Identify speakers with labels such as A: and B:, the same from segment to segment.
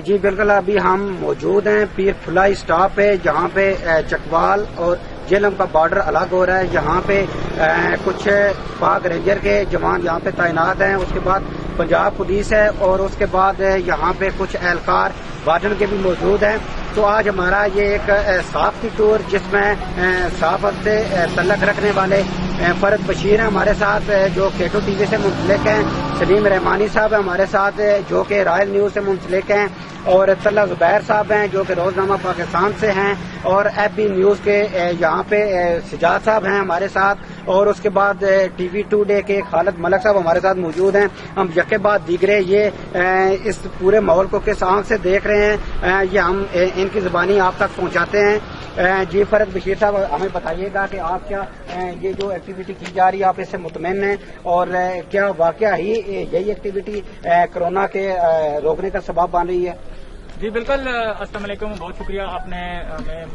A: جی بالکل، ابھی ہم موجود ہیں پیر فلائی اسٹاپ پہ، جہاں پہ چکوال اور جہلم کا بارڈر الگ ہو رہا ہے. یہاں پہ کچھ پاک رینجر کے جوان یہاں پہ تعینات ہیں، اس کے بعد پنجاب پولیس ہے، اور اس کے بعد یہاں پہ کچھ اہلکار وارڈن کے بھی موجود ہیں. تو آج ہمارا یہ ایک ثقافتی ٹور، جس میں صحافت سے تعلق رکھنے والے فرد بشیر ہیں ہمارے ساتھ، جو کیٹو ٹی وی سے منسلک ہیں. سلیم رحمانی صاحب ہیں ہمارے ساتھ، جو کہ رائل نیوز سے منسلک ہیں، اور طلحہ زبیر صاحب ہیں جو کہ روزنامہ پاکستان سے ہیں، اور ایف بی نیوز کے یہاں پہ سجاد صاحب ہیں ہمارے ساتھ، اور اس کے بعد ٹی وی ٹو ڈے کے خالد ملک صاحب ہمارے ساتھ موجود ہیں. ہم یکے بعد دیگرے یہ اس پورے ماحول کو کس آنکھ سے دیکھ رہے ہیں، یہ ہم ان کی زبانی آپ تک پہنچاتے ہیں. جی فرد بشیر صاحب، ہمیں بتائیے گا کہ آپ کیا یہ جو ایکٹیویٹی کی جا رہی ہے آپ اس سے مطمئن ہیں، اور کیا واقعہ ہی یہی ایکٹیویٹی کرونا کے روکنے کا سبب بن رہی ہے؟
B: جی بالکل، السلام علیکم، بہت شکریہ آپ نے ہمیں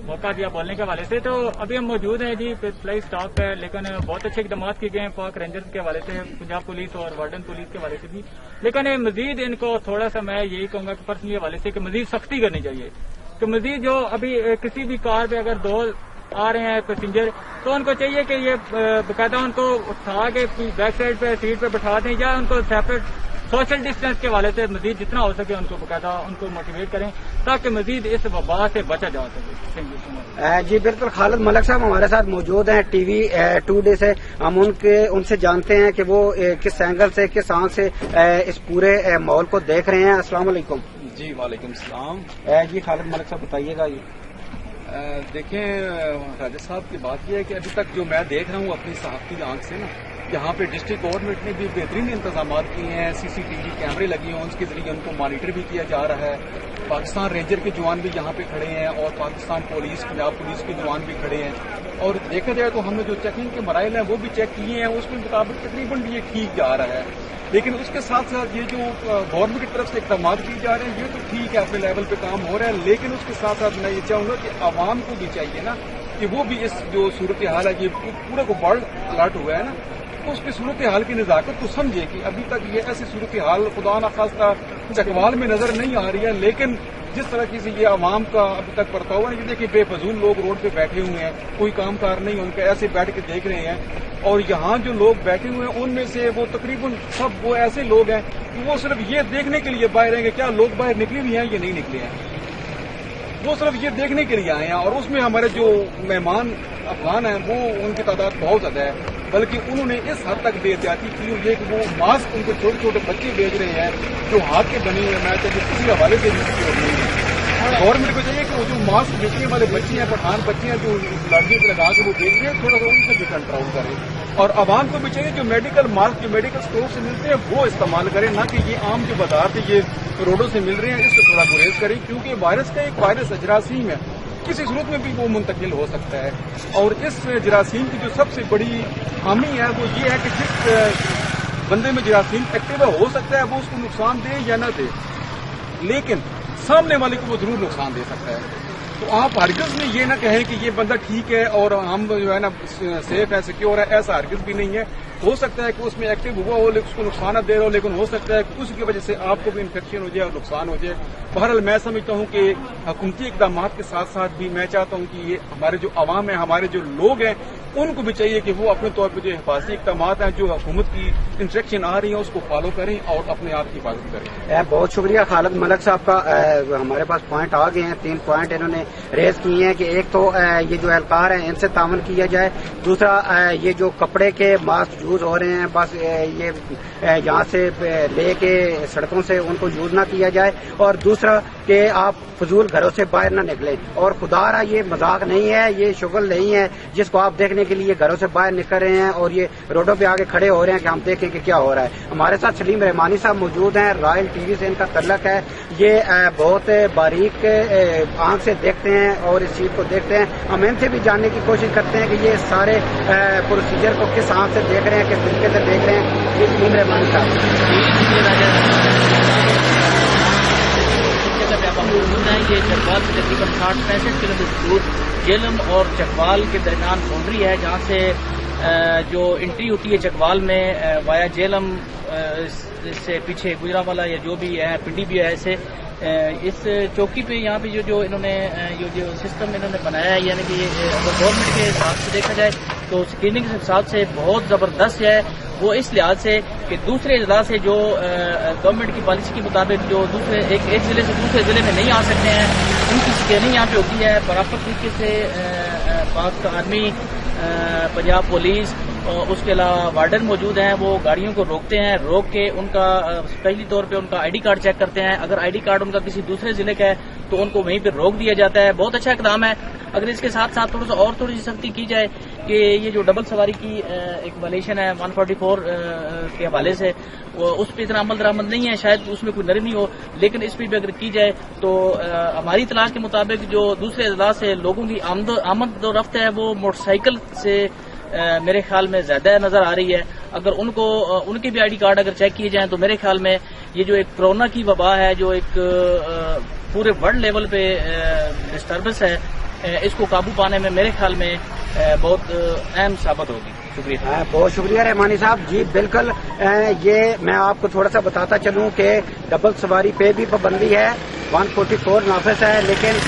B: موقع دیا بولنے کے حوالے سے. تو ابھی ہم موجود ہیں جی فلائی اسٹاپ پہ، لیکن بہت اچھے اقدامات کیے گئے ہیں پاک رینجرز کے حوالے سے، پنجاب پولیس اور وارڈن پولیس کے حوالے سے بھی. لیکن مزید ان کو تھوڑا سا میں یہی کہوں گا کہ پرسنلی حوالے سے کہ مزید سختی کرنی چاہیے، کہ مزید جو ابھی کسی بھی کار پہ اگر دو آ رہے ہیں پیسنجر، تو ان کو چاہیے کہ یہ باقاعدہ ان کو اٹھا کے بیک سائڈ پہ سیٹ پہ بٹھا دیں، یا ان کو سیپریٹ سوشل ڈسٹینس کے حوالے سے مزید جتنا ہو سکے ان کو باقاعدہ ان کو موٹیویٹ کریں، تاکہ مزید اس وبا سے بچا جا سکے.
A: جی بالکل، خالد ملک صاحب ہمارے ساتھ موجود ہیں ٹی وی ٹو ڈے سے. ہم ان سے جانتے ہیں کہ وہ کس اینگل سے، کس آنکھ سے اس پورے ماحول کو دیکھ رہے ہیں. السلام علیکم.
C: جی وعلیکم السلام.
A: جی خالد ملک صاحب بتائیے گا.
C: دیکھیں راجہ صاحب کی بات یہ ہے کہ ابھی تک جو میں دیکھ رہا ہوں اپنی صحافتی آنکھ سے نا، یہاں پہ ڈسٹرکٹ گورنمنٹ نے بھی بہترین انتظامات کیے ہیں. سی سی ٹی وی کیمرے لگے ہیں، اس کے ذریعے ان کو مانیٹر بھی کیا جا رہا ہے. پاکستان رینجر کے جوان بھی یہاں پہ کھڑے ہیں، اور پاکستان پولیس پنجاب پولیس کے جوان بھی کھڑے ہیں. اور دیکھا جائے تو ہم نے جو چیکنگ کے مراحل ہیں وہ بھی چیک کیے ہیں، اس کے مطابق تقریباً بھی یہ ٹھیک جا رہا ہے. لیکن اس کے ساتھ ساتھ یہ جو گورنمنٹ کی طرف سے اقدامات کیے جا رہے ہیں یہ تو ٹھیک ہے، اپنے لیول پہ کام ہو رہا ہے. لیکن اس کے ساتھ ساتھ میں یہ چاہوں گا کہ عوام کو بھی چاہیے نا کہ وہ بھی اس جو صورتحال ہے، یہ پورے کو ورلڈ الرٹ ہوا ہے نا، اس کی صورتحال کی نزاکت کو سمجھے کہ ابھی تک یہ ایسی صورتحال خدا نخواستہ چکوال میں نظر نہیں آ رہی ہے. لیکن جس طرح کی سے یہ عوام کا ابھی تک پرتا ہوا ہے، یہ دیکھیں بے فضول لوگ روڈ پہ بیٹھے ہوئے ہیں، کوئی کام کار نہیں، ان کا ایسے بیٹھ کے دیکھ رہے ہیں. اور یہاں جو لوگ بیٹھے ہوئے ہیں ان میں سے وہ تقریباً سب وہ ایسے لوگ ہیں کہ وہ صرف یہ دیکھنے کے لیے باہر ہیں کہ کیا لوگ باہر نکلے بھی ہیں یا نہیں نکلے ہیں. وہ صرف یہ دیکھنے کے لیے آئے ہیں. اور اس میں ہمارے جو مہمان افغان ہیں وہ ان کی تعداد بہت زیادہ ہے، بلکہ انہوں نے اس حد تک بے احتیاطی کی ہوئی ہے کہ وہ ماسک ان کو چھوٹے چھوٹے بچے بھیج رہے ہیں جو ہاتھ کے بنے ہوئے. میں چاہیے کسی حوالے سے نہیں ہے. گورنمنٹ کو چاہیے کہ وہ جو ماسک بیچنے والے بچے ہیں، پٹھان بچے ہیں جو لڑکیوں پہ لگا کے وہ بیچ رہے ہیں، تھوڑا سا ان سے بھی کنٹرول کریں. اور عوام کو بھی چاہیے جو میڈیکل ماسک جو میڈیکل اسٹور سے ملتے ہیں وہ استعمال کریں، نہ کہ یہ عام جو بازار سے یہ روڈوں سے مل رہے ہیں اس سے تھوڑا گریز کریں، کیونکہ وائرس کا ایک وائرس جراثیم ہے، کسی صورت میں بھی وہ منتقل ہو سکتا ہے. اور اس جراثیم کی جو سب سے بڑی خامی ہے وہ یہ ہے کہ جس بندے میں جراثیم ایکٹیو ہو سکتا ہے وہ اس کو نقصان دے یا نہ دے، لیکن سامنے والے کو وہ ضرور نقصان دے سکتا ہے. تو آپ ہرگز میں یہ نہ کہیں کہ یہ بندہ ٹھیک ہے اور ہم جو ہے نا سیف ہے، سیکیور ہے، ایسا ہرگز بھی نہیں ہے. ہو سکتا ہے کہ اس میں ایکٹیو ہوا ہو لیکن اس کو نقصانات دے رہا ہو، لیکن ہو سکتا ہے کہ اس کی وجہ سے آپ کو بھی انفیکشن ہو جائے اور نقصان ہو جائے. بہرحال میں سمجھتا ہوں کہ حکومتی اقدامات کے ساتھ ساتھ بھی میں چاہتا ہوں کہ یہ ہمارے جو عوام ہیں، ہمارے جو لوگ ہیں، ان کو بھی چاہیے کہ وہ اپنے طور پہ جو حفاظتی اقدامات ہیں، جو حکومت کی انسٹرکشن آ رہی ہیں، اس کو فالو کریں اور اپنے آپ کی حفاظت کریں.
A: بہت شکریہ خالد ملک صاحب کا. ہمارے پاس پوائنٹ آ گئے ہیں، 3 پوائنٹ انہوں نے ریز کیے ہیں کہ ایک تو یہ جو اہلکار ہیں ان سے تعاون کیا جائے، دوسرا یہ جو کپڑے کے ماسک یوز ہو رہے ہیں بس یہ یہاں سے لے کے سڑکوں سے ان کو یوز نہ کیا جائے، اور دوسرا کہ آپ فضول گھروں سے باہر نہ نکلیں. اور خدا رہا یہ مذاق نہیں ہے، یہ شغل نہیں ہے جس کو آپ دیکھنے کے لیے گھروں سے باہر نکل رہے ہیں اور یہ روڈوں پہ آگے کھڑے ہو رہے ہیں کہ ہم دیکھیں کہ کیا ہو رہا ہے. ہمارے ساتھ سلیم رحمانی صاحب موجود ہیں، رائل ٹی وی سے ان کا تعلق ہے. یہ بہت باریک آنکھ سے دیکھتے ہیں اور اس چیز کو دیکھتے ہیں. ہم ان سے بھی جاننے کی کوشش کرتے ہیں کہ یہ سارے پروسیجر کو کس آنکھ سے دیکھ رہے ہیں، کس طریقے سے دیکھ رہے ہیں. یہ سلیم رحمانی
D: یہ چکوال سے تقریباً 60-65 کلو میٹر دور جہلم اور چکوال کے درمیان باؤنڈری ہے، جہاں سے جو انٹری ہوتی ہے چکوال میں وایا جہلم سے پیچھے گجرا والا یا جو بھی ہے پنڈی بھی ہے، ایسے اس چوکی پہ یہاں پہ جو انہوں نے یہ جو سسٹم انہوں نے بنایا ہے، یعنی کہ اگر گورنمنٹ کے حساب سے دیکھا جائے تو اسکریننگ کے حساب سے بہت زبردست ہے، وہ اس لحاظ سے کہ دوسرے اضلاع سے جو گورنمنٹ کی پالیسی کے مطابق جو دوسرے ایک ضلع سے دوسرے ضلع میں نہیں آ سکتے ہیں، ان کی اسکریننگ یہاں پہ ہوتی ہے برابر طریقے سے۔ پاک آرمی، پنجاب پولیس اور اس کے علاوہ وارڈن موجود ہیں، وہ گاڑیوں کو روکتے ہیں، روک کے ان کا پہلی طور پہ ان کا آئی ڈی کارڈ چیک کرتے ہیں۔ اگر آئی ڈی کارڈ ان کا کسی دوسرے ضلع کا ہے تو ان کو وہیں پہ روک دیا جاتا ہے۔ بہت اچھا اقدام ہے۔ اگر اس کے ساتھ ساتھ تھوڑی سی سختی کی جائے کہ یہ جو ڈبل سواری کی ایک وائلیشن ہے 144 کے حوالے سے، اس پہ اتنا عمل درآمد نہیں ہے، شاید اس میں کوئی نرمی ہو، لیکن اس پہ بھی اگر کی جائے تو ہماری اطلاع کے مطابق جو دوسرے اضلاع سے لوگوں کی آمد و رفت ہے وہ موٹر سائیکل سے میرے خیال میں زیادہ نظر آ رہی ہے۔ اگر ان کے بھی آئی ڈی کارڈ اگر چیک کیے جائیں تو میرے خیال میں یہ جو ایک کرونا کی وبا ہے، جو ایک پورے ورلڈ لیول پہ ڈسٹربنس ہے، اس کو قابو پانے میں میرے خیال میں بہت اہم ثابت ہوگی۔ شکریہ،
A: بہت شکریہ رحمانی صاحب جی۔ بالکل، یہ میں آپ کو تھوڑا سا بتاتا چلوں کہ ڈبل سواری پہ بھی پابندی ہے، 144 نافذ ہے، لیکن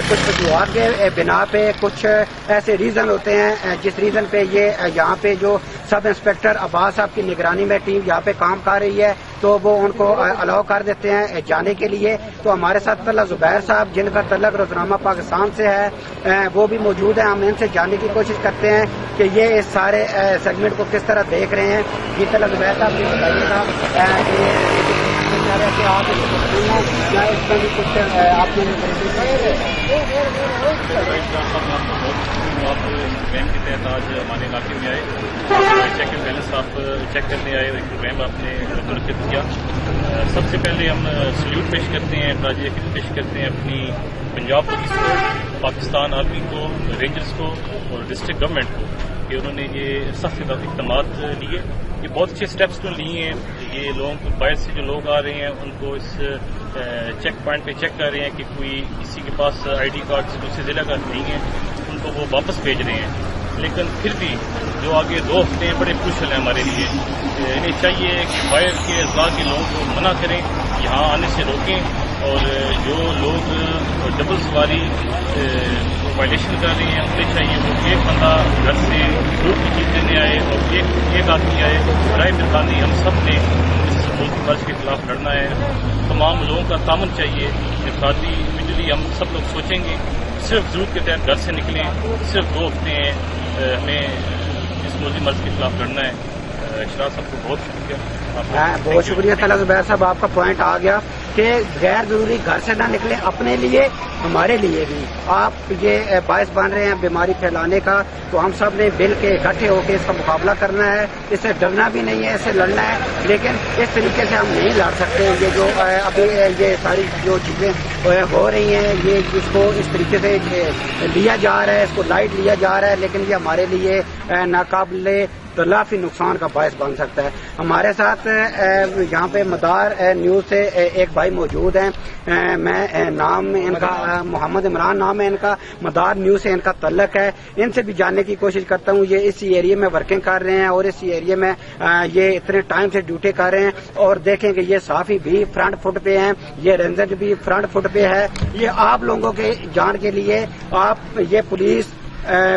A: کچھ وجوہات کے بنا پہ کچھ ایسے ریزن ہوتے ہیں جس ریزن پہ یہ یہاں پہ جو سب انسپیکٹر عباس صاحب کی نگرانی میں ٹیم یہاں پہ کام کر رہی ہے تو وہ ان کو الاؤ کر دیتے ہیں جانے کے لیے۔ تو ہمارے ساتھ طلحہ زبیر صاحب جن کا تعلق روزنامہ پاکستان سے ہے وہ بھی موجود ہیں، ہم ان سے جاننے کی کوشش کرتے ہیں کہ یہ اس سارے سیگمنٹ کو کس طرح دیکھ رہے ہیں۔ جی طلحہ زبیر صاحب بھی بتائیے گا کہ آپ یا اس میں بھی کچھ آپ نے
E: پروگرام کے تحت آج ہمارے علاقے میں آئے، چیک اینڈ بیلنس آپ چیک کرنے آئے، ایک پروگرام آپ نے منعقد کیا۔ سب سے پہلے ہم سلیوٹ پیش کرتے ہیں، تعزیہ پیش کرتے ہیں اپنی پنجاب پولیس کو، پاکستان آرمی کو، رینجرز کو اور ڈسٹرکٹ گورنمنٹ کو کہ انہوں نے یہ سخت اقدامات لیے۔ یہ بہت اچھے اسٹیپس تو لیے ہیں۔ یہ لوگوں کو باہر سے جو لوگ آ رہے ہیں ان کو اس چیک پوائنٹ پہ چیک کر رہے ہیں کہ کوئی کسی کے پاس آئی ڈی کارڈ سے دوسرے ضلع کا نہیں ہے، ان کو وہ واپس بھیج رہے ہیں۔ لیکن پھر بھی جو آگے 2 ہفتے ہیں بڑے کروشل ہیں ہمارے لیے۔ انہیں چاہیے کہ باہر کے اضلاع کے لوگوں کو منع کریں، یہاں آنے سے روکیں، اور جو لوگ ڈبل سواری وائلیشن کر رہے ہیں انہیں چاہیے وہ ایک بندہ گھر سے دودھ کی چیز دینے آئے اور ایک آدمی آئے۔ برائے مہربانی ہم سب نے اس ملکی فرض کے خلاف لڑنا ہے۔ تمام لوگوں کا تعاون چاہیے۔ افرادی انڈیویجولی ہم سب لوگ سوچیں گے، صرف ضرورت کے تحت گھر سے نکلیں۔ صرف 2 ہفتے ہیں، ہمیں اس ملکی مرض کے خلاف لڑنا ہے۔ اشراف صاحب کو بہت شکریہ۔
A: بہت شکریہ طلحہ زبیر صاحب، آپ کا پوائنٹ آ گیا کہ غیر ضروری گھر سے نہ نکلیں، اپنے لیے ہمارے لیے بھی۔ آپ یہ باعث بن رہے ہیں بیماری پھیلانے کا، تو ہم سب نے مل کے اکٹھے ہو کے اس کا مقابلہ کرنا ہے۔ اس سے ڈرنا بھی نہیں ہے، اس سے لڑنا ہے، لیکن اس طریقے سے ہم نہیں لڑ سکتے۔ یہ جو ابھی یہ ساری جو چیزیں ہو رہی ہیں، یہ اس کو اس طریقے سے لیا جا رہا ہے، اس کو لائٹ لیا جا رہا ہے، لیکن یہ ہمارے لیے ناقابل تلافی نقصان کا باعث بن سکتا ہے۔ ہمارے ساتھ یہاں پہ مدار نیوز سے ایک بھائی موجود ہیں، میں نام ان کا محمد عمران نام ہے ان کا، مدار نیوز سے ان کا تعلق ہے۔ ان سے بھی جاننے کی کوشش کرتا ہوں، یہ اسی ایریے میں ورکنگ کر رہے ہیں اور اسی ایریے میں یہ اتنے ٹائم سے ڈیوٹی کر رہے ہیں، اور دیکھیں کہ یہ صافی بھی فرنٹ فٹ پہ ہیں، یہ رینجر بھی فرنٹ فٹ پہ ہے۔ یہ آپ لوگوں کے جان کے لیے آپ یہ پولیس،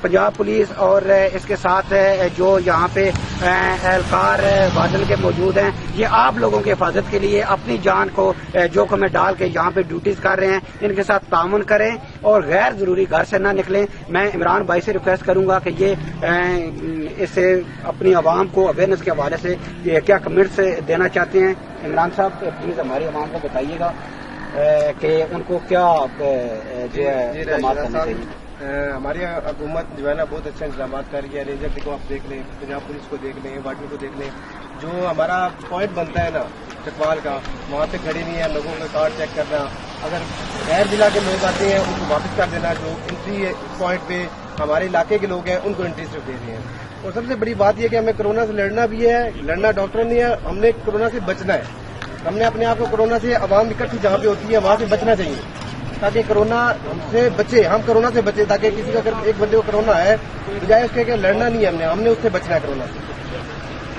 A: پنجاب پولیس اور اس کے ساتھ جو یہاں پہ اہلکار وارڈن کے موجود ہیں، یہ آپ لوگوں کی حفاظت کے لیے اپنی جان کو جوکھم میں ڈال کے یہاں پہ ڈیوٹیز کر رہے ہیں۔ ان کے ساتھ تعاون کریں اور غیر ضروری گھر سے نہ نکلیں۔ میں عمران بھائی سے ریکویسٹ کروں گا کہ یہ اس سے اپنی عوام کو اویئرنیس کے حوالے سے یہ کیا کمنٹس دینا چاہتے ہیں۔ عمران صاحب پلیز ہماری عوام کو بتائیے گا کہ ان کو کیا جو ہے اقدامات کرنے چاہیے۔
F: ہماری حکومت جو ہے نا بہت اچھے انتظامات کر رہی ہے۔ رینجر کو آپ دیکھ لیں، پنجاب پولیس کو دیکھ لیں، وارڈن کو دیکھ لیں۔ جو ہمارا پوائنٹ بنتا ہے نا چکوال کا، وہاں پہ کھڑی نہیں ہے، لوگوں کا کارڈ چیک کرنا، اگر غیر ضلع کے لوگ آتے ہیں ان کو واپس کر دینا، جو انٹری پوائنٹ پہ ہمارے علاقے کے لوگ ہیں ان کو انٹری صرف دے رہے ہیں۔ اور سب سے بڑی بات یہ کہ ہمیں کورونا سے لڑنا بھی ہے، لڑنا ڈاکٹر نہیں ہے، ہم نے کورونا سے بچنا ہے۔ ہم نے اپنے آپ کو کورونا سے، عوام اکٹھی جہاں پہ ہوتی ہے وہاں سے بچنا چاہیے تاکہ کورونا ہم سے بچے، ہم کورونا سے بچے، تاکہ کسی کا اگر ایک بندے کو کورونا ہے بجائے اس کے کہ لڑنا نہیں ہے، ہم نے اس سے بچنا ہے کورونا سے۔